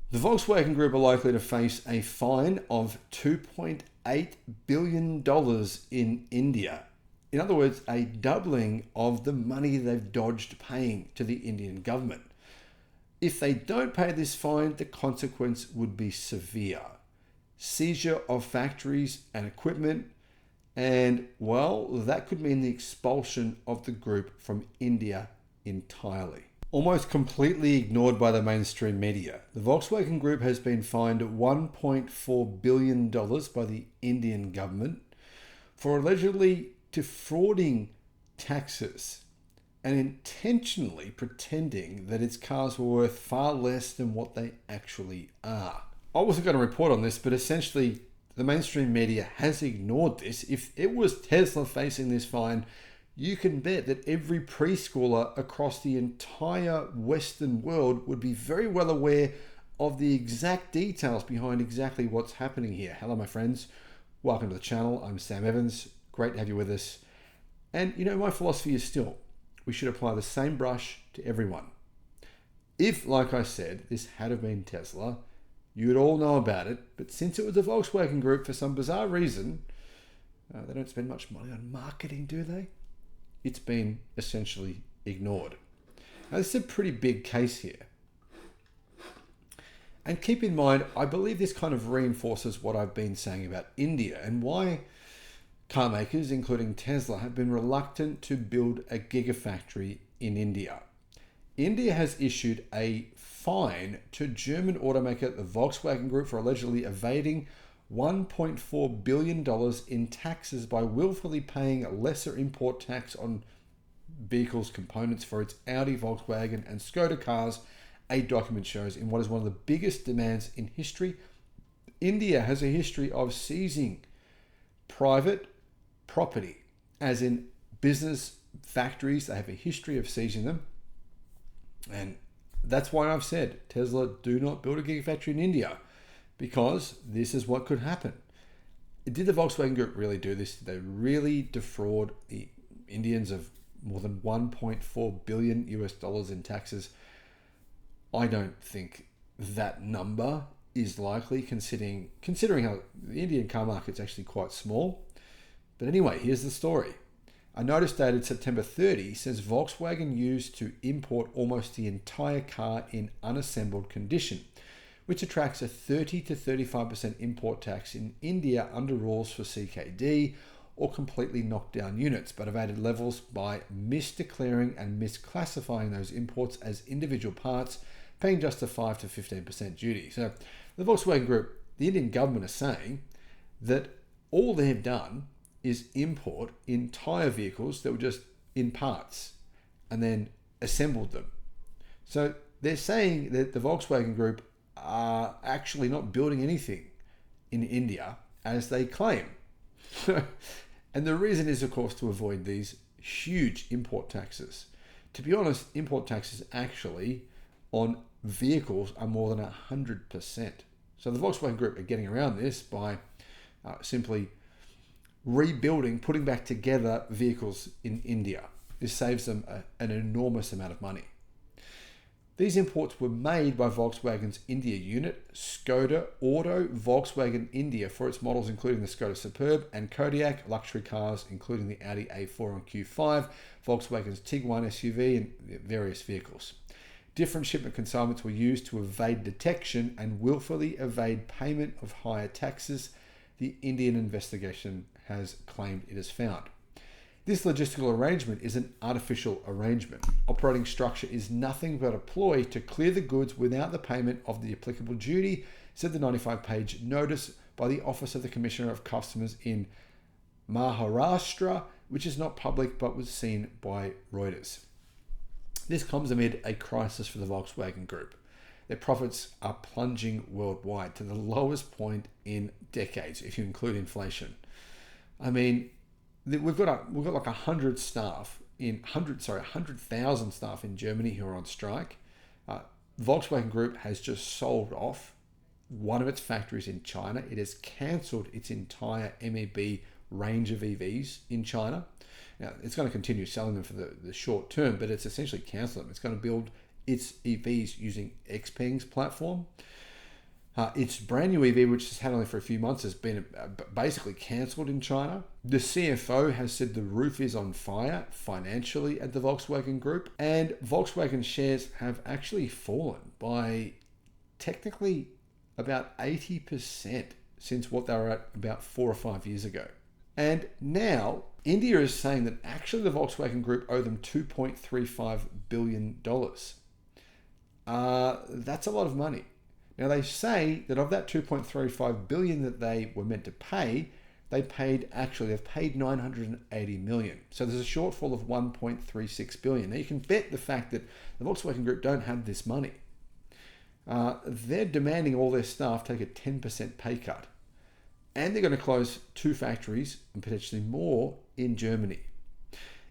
The Volkswagen Group are likely to face a fine of $2.8 billion in India. In other words, a doubling of the money they've dodged paying to the Indian government. If they don't pay this fine, the consequence would be severe. Seizure of factories and equipment, and well, that could mean the expulsion of the group from India entirely. Almost completely ignored by the mainstream media, the Volkswagen Group has been fined $1.4 billion by the Indian government for allegedly defrauding taxes and intentionally pretending that its cars were worth far less than what they actually are. I wasn't going to report on this, but essentially the mainstream media has ignored this. If it was Tesla facing this fine, you can bet that every preschooler across the entire Western world would be very well aware of the exact details behind exactly what's happening here. Hello, my friends. Welcome to the channel. I'm Sam Evans. Great to have you with us. And you know, my philosophy is still, we should apply the same brush to everyone. If, like I said, this had have been Tesla, you would all know about it. But since it was the Volkswagen Group, for some bizarre reason, they don't spend much money on marketing, do they? It's been essentially ignored. Now, this is a pretty big case here. And keep in mind, I believe this kind of reinforces what I've been saying about India and why car makers, including Tesla, have been reluctant to build a gigafactory in India. India has issued a fine to German automaker the Volkswagen Group for allegedly evading $1.4 billion in taxes by willfully paying lesser import tax on vehicles components for its Audi, Volkswagen, and Skoda cars, a document shows, in what is one of the biggest demands in history. India has a history of seizing private property, as in business factories. They have a history of seizing them. And that's why I've said, Tesla, do not build a gigafactory in India, because this is what could happen. Did the Volkswagen Group really do this? Did they really defraud the Indians of more than $1.4 billion in taxes? I don't think that number is likely, considering how the Indian car market's actually quite small. But anyway, here's the story. A notice dated September 30 says Volkswagen used to import almost the entire car in unassembled condition, which attracts a 30 to 35% import tax in India under rules for CKD or completely knocked down units, but evaded levels by misdeclaring and misclassifying those imports as individual parts, paying just a 5 to 15% duty. So the Volkswagen Group, the Indian government, are saying that all they've done is import entire vehicles that were just in parts and then assembled them. So they're saying that the Volkswagen Group are actually not building anything in India as they claim. And the reason is, of course, to avoid these huge import taxes. To be honest, import taxes actually on vehicles are more than 100%. So the Volkswagen Group are getting around this by simply rebuilding, putting back together vehicles in India. This saves them an enormous amount of money. These imports were made by Volkswagen's India unit, Skoda Auto Volkswagen India, for its models including the Skoda Superb and Kodiaq, luxury cars including the Audi A4 and Q5, Volkswagen's Tiguan SUV, and various vehicles. Different shipment consignments were used to evade detection and willfully evade payment of higher taxes, the Indian investigation has claimed it has found. This logistical arrangement is an artificial arrangement. Operating structure is nothing but a ploy to clear the goods without the payment of the applicable duty, said the 95-page notice by the Office of the Commissioner of Customs in Maharashtra, which is not public but was seen by Reuters. This comes amid a crisis for the Volkswagen Group. Their profits are plunging worldwide to the lowest point in decades, if you include inflation. I mean, we've got like 100,000 staff in Germany who are on strike. Volkswagen Group has just sold off one of its factories in China. It has cancelled its entire MEB range of EVs in China. Now, it's going to continue selling them for the short term, but it's essentially cancelled them. It's going to build its EVs using Xpeng's platform. Its brand new EV, which has had only for a few months, has been basically cancelled in China. The CFO has said the roof is on fire financially at the Volkswagen Group, and Volkswagen shares have actually fallen by technically about 80% since what they were at about 4 or 5 years ago. And now India is saying that actually the Volkswagen Group owe them $2.35 billion. That's a lot of money. Now they say that of that 2.35 billion that they were meant to pay, they've paid $980 million. So there's a shortfall of 1.36 billion. Now you can bet the fact that the Volkswagen Group don't have this money. They're demanding all their staff take a 10% pay cut. And they're going to close 2 factories and potentially more in Germany.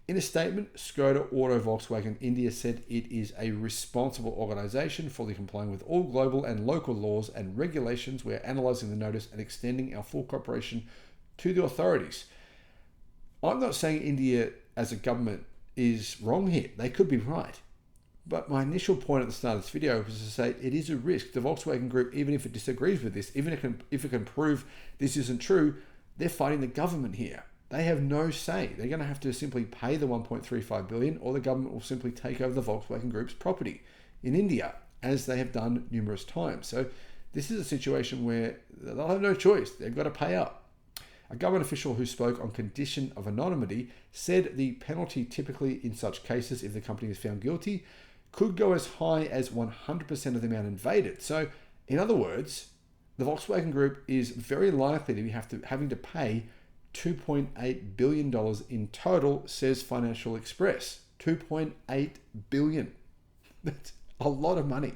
In a statement, Skoda Auto Volkswagen India said it is a responsible organization fully complying with all global and local laws and regulations. We're analyzing the notice and extending our full cooperation to the authorities. I'm not saying India as a government is wrong here. They could be right. But my initial point at the start of this video was to say it is a risk. The Volkswagen Group, even if it disagrees with this, even if it can prove this isn't true, they're fighting the government here. They have no say. They're going to have to simply pay the 1.35 billion, or the government will simply take over the Volkswagen Group's property in India, as they have done numerous times. So this is a situation where they'll have no choice. They've got to pay up. A government official who spoke on condition of anonymity said the penalty typically in such cases, if the company is found guilty, could go as high as 100% of the amount invaded. So in other words, the Volkswagen Group is very likely to be having to pay $2.8 billion in total, says Financial Express. $2.8 billion. That's a lot of money.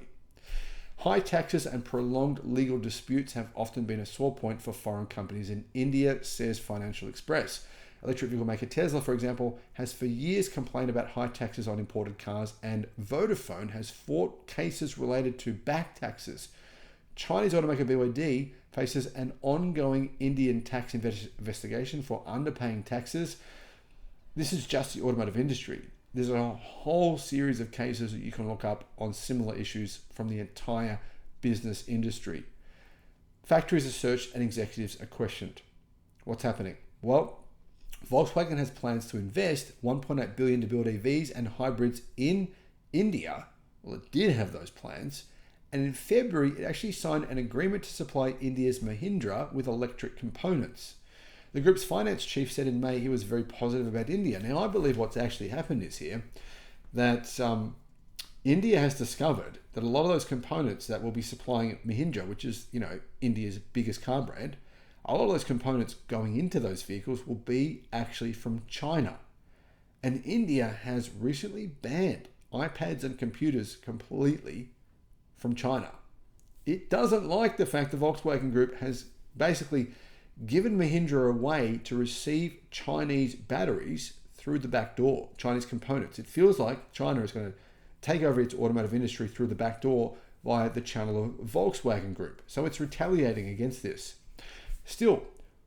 High taxes and prolonged legal disputes have often been a sore point for foreign companies in India, says Financial Express. Electric vehicle maker Tesla, for example, has for years complained about high taxes on imported cars, and Vodafone has fought cases related to back taxes. Chinese automaker BYD faces an ongoing Indian tax investigation for underpaying taxes. This is just the automotive industry. There's a whole series of cases that you can look up on similar issues from the entire business industry. Factories are searched and executives are questioned. What's happening? Well, Volkswagen has plans to invest $1.8 billion to build EVs and hybrids in India. Well, it did have those plans. And in February, it actually signed an agreement to supply India's Mahindra with electric components. The group's finance chief said in May he was very positive about India. Now, I believe what's actually happened is here that India has discovered that a lot of those components that will be supplying Mahindra, which is, India's biggest car brand, a lot of those components going into those vehicles will be actually from China. And India has recently banned iPads and computers completely from China. It doesn't like the fact the Volkswagen Group has basically given Mahindra a way to receive Chinese batteries through the back door, Chinese components. It feels like China is going to take over its automotive industry through the back door via the channel of Volkswagen Group. So it's retaliating against this. Still,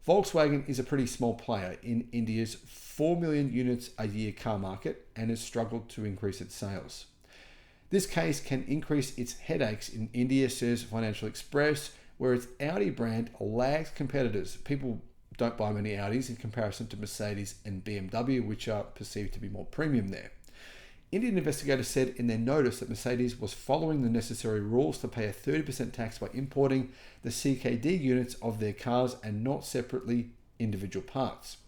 Volkswagen is a pretty small player in India's 4 million units a year car market and has struggled to increase its sales. This case can increase its headaches in India, says Financial Express, where its Audi brand lags competitors. People don't buy many Audis in comparison to Mercedes and BMW, which are perceived to be more premium there. Indian investigators said in their notice that Mercedes was following the necessary rules to pay a 30% tax by importing the CKD units of their cars and not separately individual parts.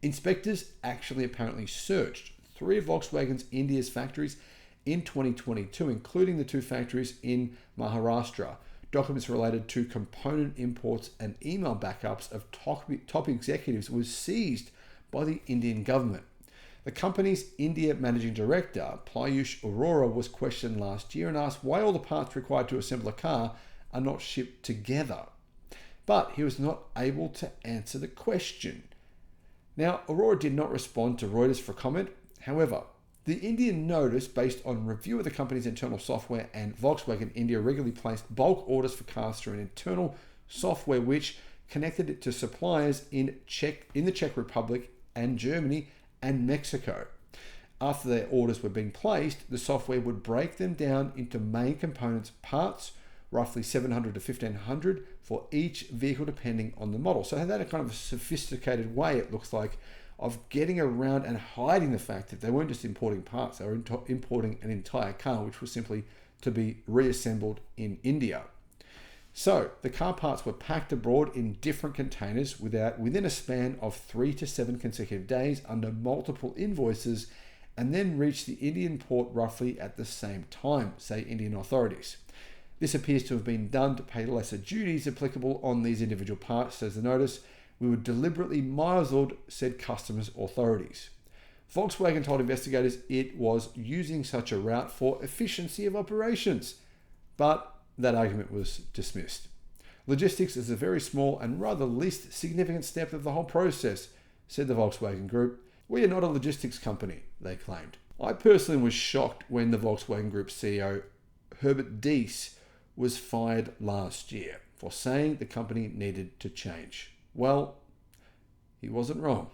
Inspectors actually apparently searched 3 of Volkswagen's India's factories in 2022, including the 2 factories in Maharashtra. Documents related to component imports and email backups of top executives was seized by the Indian government. The company's India managing director, Piyush Arora, was questioned last year and asked why all the parts required to assemble a car are not shipped together. But he was not able to answer the question. Now, Arora did not respond to Reuters for comment. However, the Indian notice, based on review of the company's internal software, and Volkswagen India regularly placed bulk orders for cars through an internal software which connected it to suppliers in the Czech Republic and Germany and Mexico. After their orders were being placed, the software would break them down into main components, parts, roughly 700 to 1500 for each vehicle depending on the model. So that a kind of a sophisticated way, it looks like, of getting around and hiding the fact that they weren't just importing parts, they were importing an entire car, which was simply to be reassembled in India. So the car parts were packed abroad in different containers within a span of 3 to 7 consecutive days under multiple invoices, and then reached the Indian port roughly at the same time, say Indian authorities. This appears to have been done to pay lesser duties applicable on these individual parts, says the notice. We were deliberately misled, said customs authorities. Volkswagen told investigators it was using such a route for efficiency of operations, but that argument was dismissed. Logistics is a very small and rather least significant step of the whole process, said the Volkswagen Group. We are not a logistics company, they claimed. I personally was shocked when the Volkswagen Group CEO, Herbert Diess, was fired last year for saying the company needed to change. Well, he wasn't wrong.